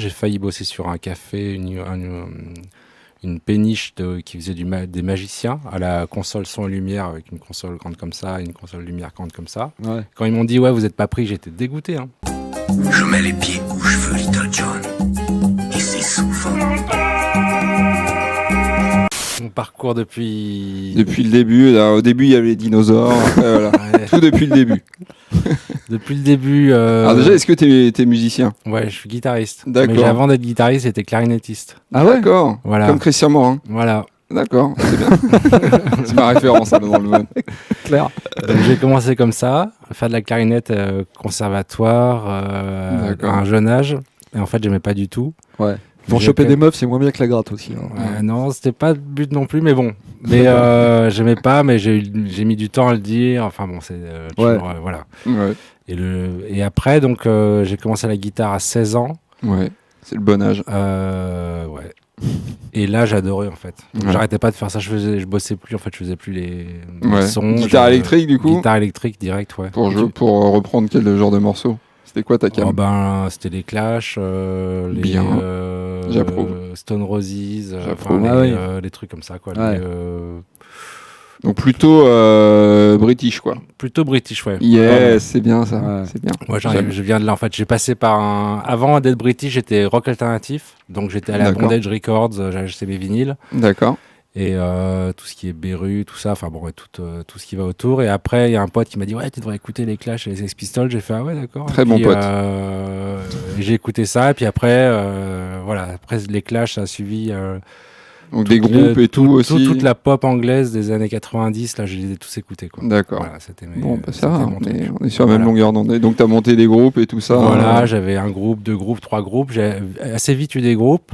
j'ai failli bosser sur un café, une péniche qui faisait des magiciens à la console son et lumière, avec une console grande comme ça et une console lumière grande comme ça. Ouais. Quand ils m'ont dit, ouais, vous n'êtes pas pris, j'étais dégoûté. Hein. Je mets les pieds où je veux, Little John. Et c'est souvent. Mon parcours depuis Depuis le début, là, au début il y avait les dinosaures, après, voilà. Ouais. Tout depuis le début. Depuis le début. Alors déjà, est-ce que t'es musicien? Ouais, je suis guitariste. D'accord. Mais avant d'être guitariste, j'étais clarinettiste. Ah ouais. D'accord. Voilà. Comme Christian Morin. Voilà. D'accord, c'est bien. C'est ma référence dans le monde. Clair. Donc, j'ai commencé comme ça, à faire de la clarinette conservatoire à un jeune âge. Et en fait, j'aimais pas du tout. Ouais. Pour choper des meufs, c'est moins bien que la gratte aussi. Hein. Ouais, non, c'était pas le but non plus, mais bon. Mais j'aimais pas, mais j'ai mis du temps à le dire. Enfin bon, c'est toujours, voilà. Ouais. Et après, donc, j'ai commencé la guitare à 16 ans. Ouais, c'est le bon âge. Ouais. Et là, j'adorais en fait. Donc, j'arrêtais pas de faire ça. Je bossais plus. En fait, je faisais plus les sons. Guitare électrique du coup. Guitare électrique direct, ouais. Pour reprendre quel genre de morceau? C'était quoi ta cam? C'était les Clash, les Stone Roses, les trucs comme ça, quoi. Ouais. Donc plutôt british, quoi. Plutôt british, ouais. Yes, c'est bien ça. Ouais. C'est bien. Moi, je viens de là, en fait. J'ai passé par avant d'être british, j'étais rock alternatif. Donc, j'étais allé à Bondage Records, j'ai acheté mes vinyles. D'accord. Et tout ce qui est Beru, tout ça, enfin bon, tout ce qui va autour. Et après, il y a un pote qui m'a dit, ouais, tu devrais écouter les Clash et les Sex Pistols. J'ai fait, ah ouais, d'accord. Très bon pote. J'ai écouté ça, et puis après, après les Clash, ça a suivi. Donc des groupes et tout aussi. Toute la pop anglaise des années 90, là, je les ai tous écoutés, quoi. D'accord. Voilà, c'était bon, bah ça va, on est sur la même longueur d'onde. Donc, tu as monté des groupes et tout ça. Voilà, j'avais un groupe, 2 groupes, 3 groupes. J'ai assez vite eu des groupes.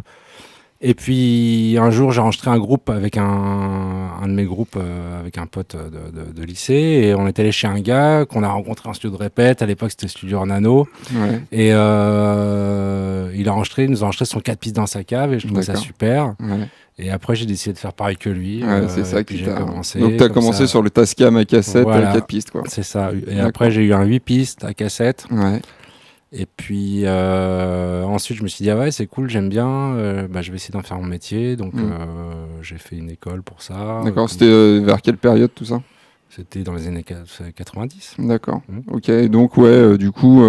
Et puis un jour, j'ai enregistré un groupe avec un de mes groupes, avec un pote de lycée, et on est allé chez un gars qu'on a rencontré en studio de répète. À l'époque, c'était Studio Ornano. Ouais. Et il nous a enregistré son 4 pistes dans sa cave, et je trouvais ça super. Ouais. Et après, j'ai décidé de faire pareil que lui. Ouais, c'est ça qui j'ai commencé. Donc, tu as commencé sur le Tascam à cassette, à 4 pistes, quoi. C'est ça. Et après, j'ai eu un 8 pistes à cassette. Ouais. Et puis ensuite, je me suis dit, ah ouais, c'est cool, j'aime bien, je vais essayer d'en faire mon métier. Donc, j'ai fait une école pour ça. D'accord, c'était vers quelle période tout ça? C'était dans les années 90. D'accord, ok. Donc, du coup,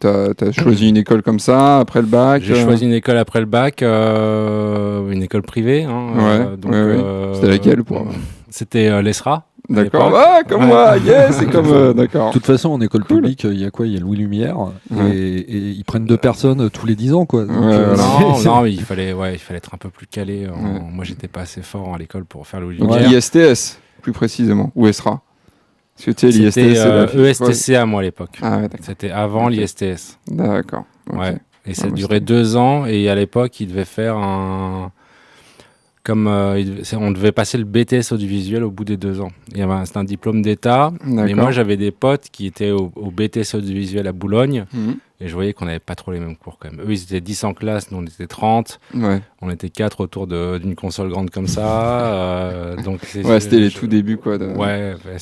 t'as choisi une école comme ça, après le bac? J'ai choisi une école après le bac, une école privée. Hein, donc, c'était laquelle C'était l'ESRA. D'accord, comme moi, yes, c'est comme... d'accord. De toute façon, en école publique, il y a quoi? Il y a Louis Lumière, et ils prennent 2 personnes tous les 10 ans, quoi. Donc, non, mais il fallait être un peu plus calé. Moi, j'étais pas assez fort à l'école pour faire Louis Lumière. ISTS, plus précisément, ou ESRA? Parce que tu sais, l'ISTS, c'est ESTCA, moi, à l'époque. Ah ouais, d'accord. C'était avant l'ISTS. D'accord. Ouais. Et ça durait 2 ans, et à l'époque, il devait faire on devait passer le BTS audiovisuel au bout des 2 ans. C'était un diplôme d'État, mais moi j'avais des potes qui étaient au BTS audiovisuel à Boulogne, et je voyais qu'on n'avait pas trop les mêmes cours quand même. Eux, ils étaient 10 en classe, nous on était 30, on était 4 autour d'une console grande comme ça. Donc c'était les tout débuts, quoi.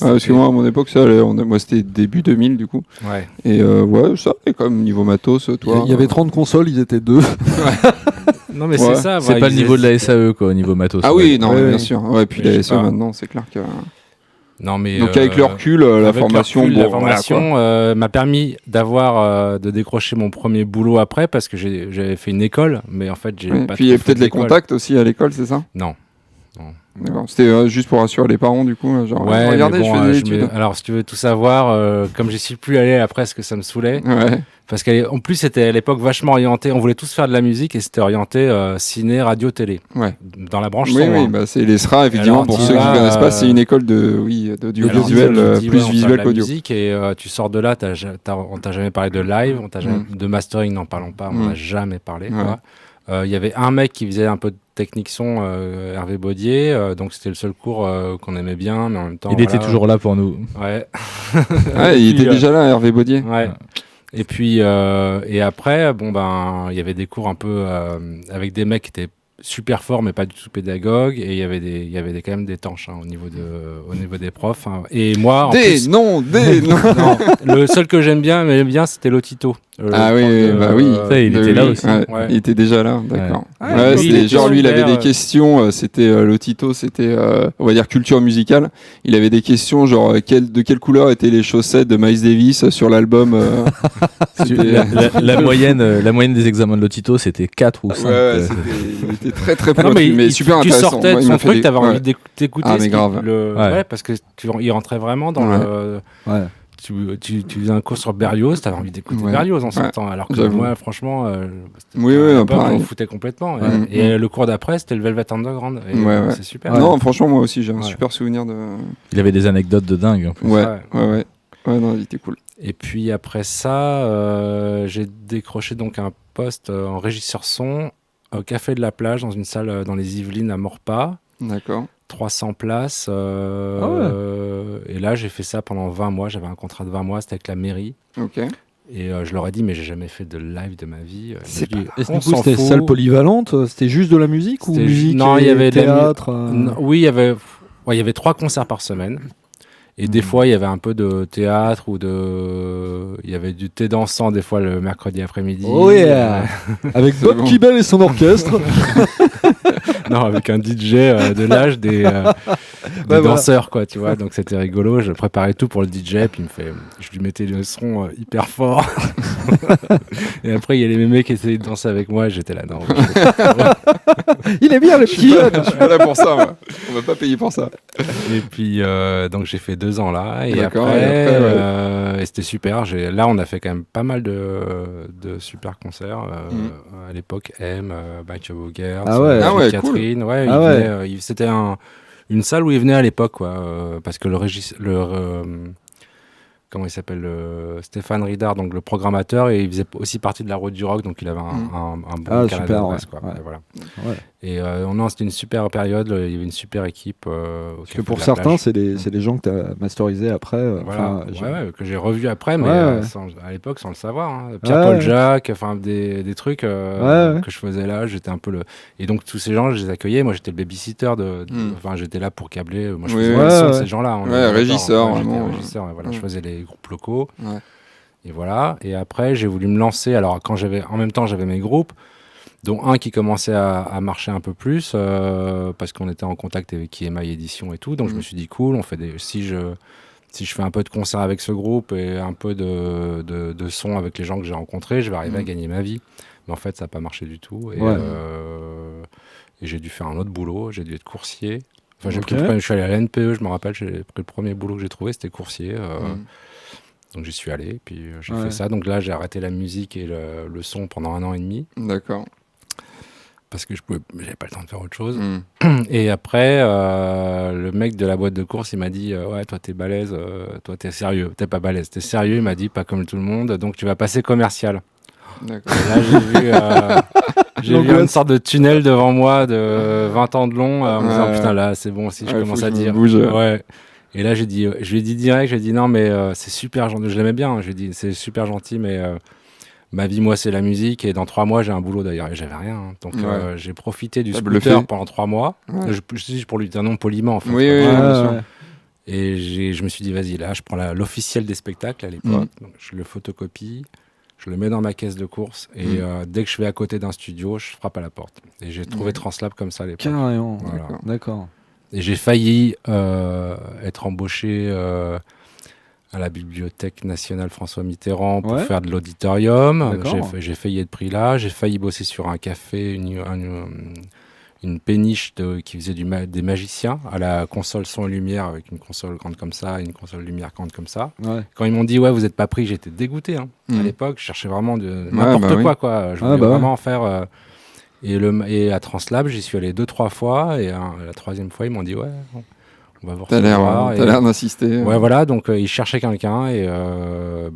Parce que moi, à mon époque, moi c'était début 2000 du coup. Ouais. Et ça, et quand même niveau matos, toi. Il y avait 30 consoles, ils étaient 2. Non, mais c'est ça. C'est pas le niveau de la SAE, quoi, au niveau matos. Ah oui, non, bien sûr. Ouais, puis la SAE maintenant, c'est clair que. Non, mais donc avec le recul, la formation, m'a permis de décrocher mon premier boulot après, parce que j'avais fait une école, mais en fait j'ai pas. Puis il y a peut-être les contacts aussi à l'école, c'est ça? Non. D'accord. C'était juste pour rassurer les parents, du coup, genre. Regardez, je fais des études. Alors, si tu veux tout savoir, comme j'y suis plus allé après, parce que ça me saoulait. Ouais. Parce qu'en plus, c'était à l'époque vachement orienté. On voulait tous faire de la musique, et c'était orienté ciné, radio, télé. Ouais. Dans la branche son. Oui, c'est l'ESRA, effectivement. Pour ceux qui ne connaissent pas, c'est une école d'audiovisuel plus visuel qu'audio. Musique, et tu sors de là, on t'a jamais parlé de live, de mastering, n'en parlons pas, on n'a jamais parlé. Il y avait un mec qui faisait un peu de technique son, Hervé Baudier, donc c'était le seul cours qu'on aimait bien, mais en même temps... Il était toujours là pour nous. Ouais. Il était déjà là, Hervé Baudier. Ouais. Et puis, et après, il y avait des cours un peu avec des mecs qui étaient super forts, mais pas du tout pédagogues, et il y avait quand même des tanches au niveau des profs. Et moi, non. le seul que j'aimais bien, c'était Lotito. Ah oui, bah oui. Il était là aussi. Ouais. Il était déjà là, d'accord. Ouais. Ouais, Lui, c'était genre lui, il avait super, des questions. C'était Lotito, c'était on va dire culture musicale. Il avait des questions genre de quelle couleur étaient les chaussettes de Miles Davis sur l'album. La moyenne des examens de Lotito, c'était 4 ou 5. Ouais, il était très très pointu, mais super tu intéressant. sortais de son truc, t'avais envie d'écouter. Ah mais grave. Ouais, parce que il rentrait vraiment dans le. Ouais. Tu faisais un cours sur Berlioz, t'avais envie d'écouter Berlioz en sortant, alors que moi, franchement, on me foutait complètement. Et le cours d'après, c'était le Velvet Underground. Et c'est super. Non, franchement, moi aussi, j'ai un super souvenir de. Il avait des anecdotes de dingue. En plus. Ouais, non, il était cool. Et puis après ça, j'ai décroché donc un poste en régisseur son au Café de la Plage, dans une salle dans les Yvelines à Maurepas. D'accord. 300 places. Et là, j'ai fait ça pendant 20 mois. J'avais un contrat de 20 mois, c'était avec la mairie. Ok. Et je leur ai dit, mais j'ai jamais fait de live de ma vie. Et du coup, c'était salle polyvalente. C'était juste de la musique ou musique non, il y avait théâtre Oui, il y avait 3 concerts par semaine. Et des fois, il y avait un peu de théâtre il y avait du thé dansant des fois le mercredi après-midi. Oh yeah Avec Bob Kibel et son orchestre. Non, avec un DJ de l'âge des danseurs, quoi, tu vois. Donc c'était rigolo. Je préparais tout pour le DJ, puis je lui mettais le son hyper fort. Et après, il y a les mémés qui essayaient de danser avec moi. J'étais là, non. Il est bien le petit. Je suis pas là pour ça, moi. On va pas payer pour ça. Et puis, donc j'ai fait 2 ans là. Et D'accord, après, et c'était super. Là, on a fait quand même pas mal de super concerts. À l'époque, Michael Bogert, Catherine. Ouais, c'était une salle où il venait à l'époque, quoi. Parce que comment il s'appelle, Stéphane Ridard, donc le programmateur, et il faisait aussi partie de la Route du Rock, donc il avait un bon Canada Press, quoi. Ouais. Et voilà. Ouais. Et non, c'était une super période, il y avait une super équipe. Parce que pour certains, c'est des gens que tu as masterisé après. Voilà, que j'ai revu après, mais à l'époque sans le savoir. Hein. Pierre-Paul Jacques, enfin des trucs que je faisais là, j'étais un peu le. Et donc tous ces gens, je les accueillais. Moi, j'étais le babysitter enfin, j'étais là pour câbler. Moi, je faisais le son de ces gens-là. Régisseur, vraiment. Voilà, je faisais les groupes locaux. Ouais. Et voilà. Et après, j'ai voulu me lancer. Alors, en même temps, j'avais mes groupes, dont un qui commençait à marcher un peu plus parce qu'on était en contact avec EMI Édition et tout. Donc, je me suis dit, cool, on fait si je fais un peu de concert avec ce groupe et un peu de son avec les gens que j'ai rencontrés, je vais arriver à gagner ma vie. Mais en fait, ça n'a pas marché du tout. Et j'ai dû faire un autre boulot. J'ai dû être coursier. Enfin, je suis allé à l'NPE, je me rappelle, le premier boulot que j'ai trouvé, c'était coursier. Donc j'y suis allé, puis j'ai fait ça. Donc là, j'ai arrêté la musique et le son pendant 1 an et demi. D'accord. Parce que j'avais pas le temps de faire autre chose. Et après, le mec de la boîte de course, il m'a dit ouais, toi t'es balèze, toi t'es sérieux. T'es pas balèze, t'es sérieux. Il m'a dit pas comme tout le monde, donc tu vas passer commercial. D'accord. Et là, j'ai vu une sorte de tunnel devant moi de 20 ans de long, en me disant putain, là c'est bon, si je commence à dire. Ouais. Et là, je lui ai dit direct, non, mais c'est super gentil. Je l'aimais bien. Je lui ai dit, c'est super gentil, mais ma vie, moi, c'est la musique. Et dans 3 mois, j'ai un boulot d'ailleurs. Et j'avais rien. Hein. Donc, j'ai profité du scooter pendant 3 mois. Ouais. Je dis pour lui dire non poliment, en fait. Oui, bien sûr. Et je me suis dit, vas-y, là, je prends l'officiel des spectacles à l'époque. Donc, je le photocopie, je le mets dans ma caisse de course. Et dès que je vais à côté d'un studio, je frappe à la porte. Et j'ai trouvé Translab comme ça à l'époque. Carrément. Voilà. D'accord. Et j'ai failli être embauché à la Bibliothèque nationale François Mitterrand pour faire de l'auditorium. J'ai failli être pris là. J'ai failli bosser sur un café, une péniche qui faisait des magiciens à la console son et lumière, avec une console grande comme ça et une console lumière grande comme ça. Ouais. Quand ils m'ont dit ouais, vous n'êtes pas pris, j'étais dégoûté. Hein. À l'époque, je cherchais vraiment n'importe quoi. Je voulais vraiment faire... Et à Translab, j'y suis allé 2-3 fois, et la 3e fois, ils m'ont dit ouais, on va voir. T'as l'air d'insister. Ouais, voilà, donc ils cherchaient quelqu'un, et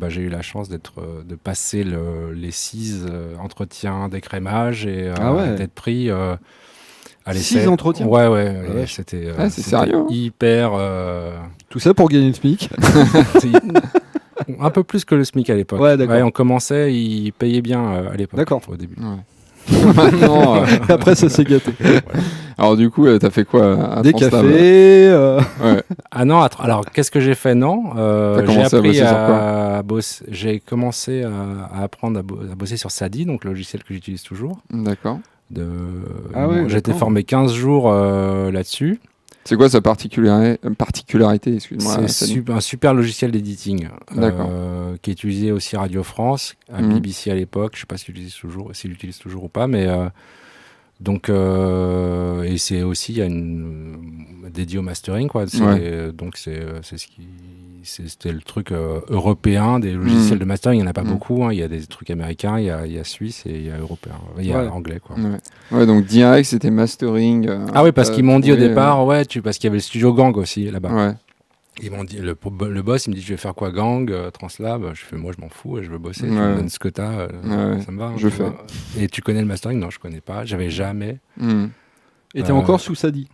j'ai eu la chance de passer les 6 entretiens d'écrémage et d'être pris à l'essai. 6 entretiens. Ouais, c'était sérieux. Hyper. Tout ça pour gagner le SMIC. Un peu plus que le SMIC à l'époque. Ouais, d'accord. On commençait, ils payaient bien à l'époque. D'accord. Au début. Ouais. Maintenant, après ça s'est gâté. Alors du coup, t'as fait quoi à Des Translab cafés. Ouais. Ah non, alors qu'est-ce que j'ai fait? Non, T'as j'ai commencé à appris bosser sur quoi à bosser. J'ai commencé à apprendre à bosser sur Sadi, donc le logiciel que j'utilise toujours. D'accord. Ah ouais, J'ai été d'accord. formé 15 jours là-dessus. C'est quoi sa particularité, excuse-moi. C'est Sadi un super logiciel d'editing D'accord. qui est utilisé aussi à Radio France, à Mhm. BBC à l'époque. Je sais pas s'il l'utilise toujours ou pas, mais donc et c'est aussi il y a dédié au mastering quoi. Donc c'était le truc européen des logiciels de mastering. Il y en a pas beaucoup. Hein. Il y a des trucs américains, il y a suisse et il y a européen. Il y a anglais quoi. Ouais, donc direct c'était mastering. Ah oui, parce qu'ils m'ont dit au trouvé, départ, parce qu'il y avait le studio Gang aussi là-bas. Ouais. Ils m'ont dit, le boss, il me dit, je vais faire quoi, Gang, Translab? Je fais, moi, je m'en fous, je veux bosser. Tu me donnes ce que t'as, ça me va. Je fais. Et tu connais le mastering? Non, je connais pas. J'avais jamais. Et t'es encore sous Sadi?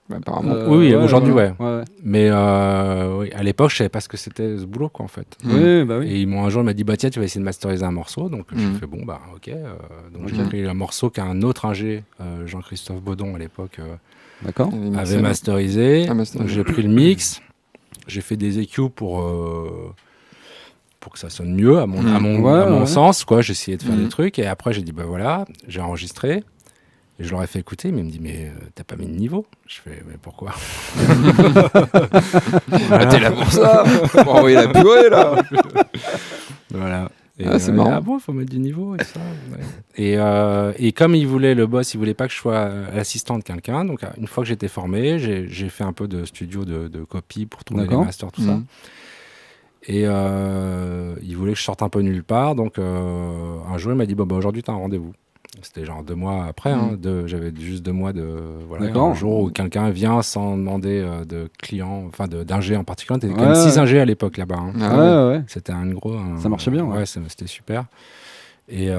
Bah, apparemment. Oui, aujourd'hui, ouais. Ouais. Mais oui, à l'époque, je savais pas ce que c'était ce boulot, quoi, en fait. Oui, bah oui. Et un jour, il m'a dit, bah tiens, tu vas essayer de masteriser un morceau. Donc, j'ai fait, bon, bah, ok. Donc, j'ai pris un morceau qu'un autre ingé, Jean-Christophe Baudon, à l'époque, D'accord. avait masterisé. masterisé. Donc, j'ai pris le mix. J'ai fait des EQ pour que ça sonne mieux, à mon sens, quoi. J'ai essayé de faire des trucs. Et après, j'ai dit, bah voilà, j'ai enregistré. Et je leur ai fait écouter, mais ils me disent, mais t'as pas mis de niveau? Je fais, mais pourquoi? T'es là pour ça? On va envoyer la purée, là. Voilà. Et, c'est marrant. Ah bon, il faut mettre du niveau et ça. Ouais. Et comme le boss, il voulait pas que je sois l'assistant de quelqu'un. Donc, une fois que j'étais formé, j'ai fait un peu de studio de copie pour tourner les masters, tout ça. Et il voulait que je sorte un peu nulle part. Donc, un jour, il m'a dit, bah, aujourd'hui, tu as un rendez-vous. C'était genre 2 mois après. J'avais juste 2 mois de... Voilà, un jour où quelqu'un vient sans demander de client, enfin d'ingé en particulier. T'étais quand même 6 ingés à l'époque là-bas. Ouais. C'était ça marchait bien. Ouais, c'était super. Et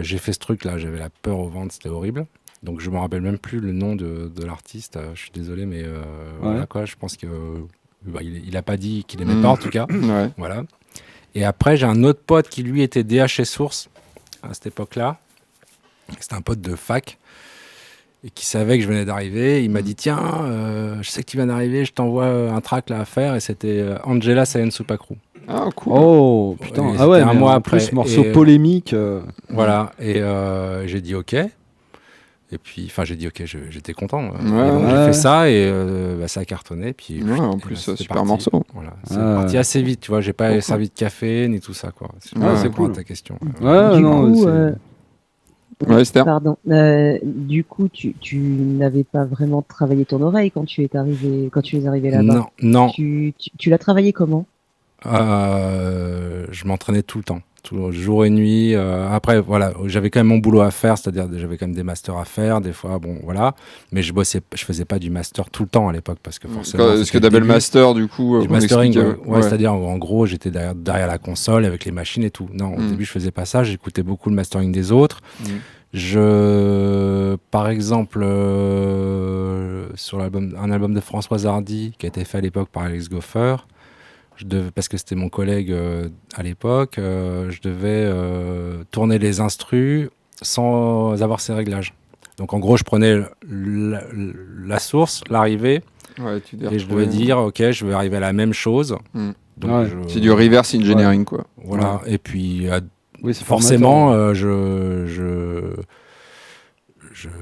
j'ai fait ce truc-là. J'avais la peur au ventre, c'était horrible. Donc je me rappelle même plus le nom de l'artiste. Je suis désolé, mais voilà quoi. Je pense que il a pas dit qu'il aimait pas en tout cas. Voilà. Et après j'ai un autre pote qui lui était DH et Source à cette époque-là. C'était un pote de fac et qui savait que je venais d'arriver. Il m'a dit tiens, je sais que tu viens d'arriver, je t'envoie un track là à faire. Et c'était Angela Sayen Supakru. Ah cool. Oh putain. Ah ouais, un mois après. Plus, ce morceau polémique. Voilà. Et j'ai dit ok. Et puis, enfin, j'ai dit ok, j'étais content. Ouais, donc, j'ai fait ça et ça a cartonné. Puis, en plus, super parti. morceau. Voilà, c'est parti assez vite, tu vois. J'ai pas servi de café ni tout ça, quoi. C'est cool. À ta question. Esther. Pardon. Du coup, tu n'avais pas vraiment travaillé ton oreille quand tu es arrivé là-bas. Non. Tu l'as travaillé comment? Je m'entraînais tout le temps. Jour et nuit. Après, voilà, j'avais quand même mon boulot à faire, c'est-à-dire j'avais quand même des masters à faire, des fois, bon, voilà. Mais je faisais pas du master tout le temps à l'époque parce que forcément. Est-ce que t'avais le master du coup? Du mastering, c'est-à-dire en gros, j'étais derrière la console avec les machines et tout. Non, au début, je faisais pas ça. J'écoutais beaucoup le mastering des autres. Par exemple, sur un album de Françoise Hardy qui a été fait à l'époque par Alex Goffer. Parce que c'était mon collègue à l'époque, je devais tourner les instrus sans avoir ces réglages. Donc en gros, je prenais la source, l'arrivée, et je devais dire, ok, je vais arriver à la même chose. Donc c'est du reverse engineering, quoi. Voilà, et puis forcément, je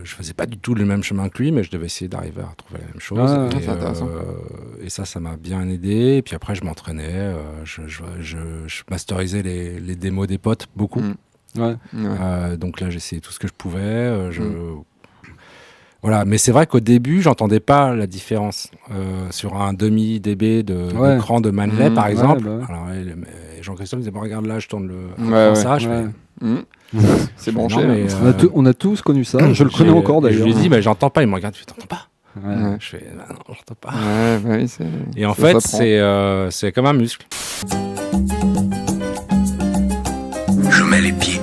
faisais pas du tout le même chemin que lui, mais je devais essayer d'arriver à trouver la même chose. Et ça m'a bien aidé. Et puis après, je m'entraînais. Je masterisais les démos des potes, beaucoup. Donc là, j'essayais tout ce que je pouvais. Voilà. Mais c'est vrai qu'au début, j'entendais pas la différence. Sur un demi dB d'écran de Manley, par exemple. Alors, Jean-Christophe me disait, regarde là, je tourne ça. Je fais... C'est branché. On a tous connu ça. Je le connais encore d'ailleurs. Je lui dis, j'entends pas. Il me regarde, je fais, t'entends pas? Je fais, non, j'entends pas. Et en fait, c'est comme un muscle. Je mets les pieds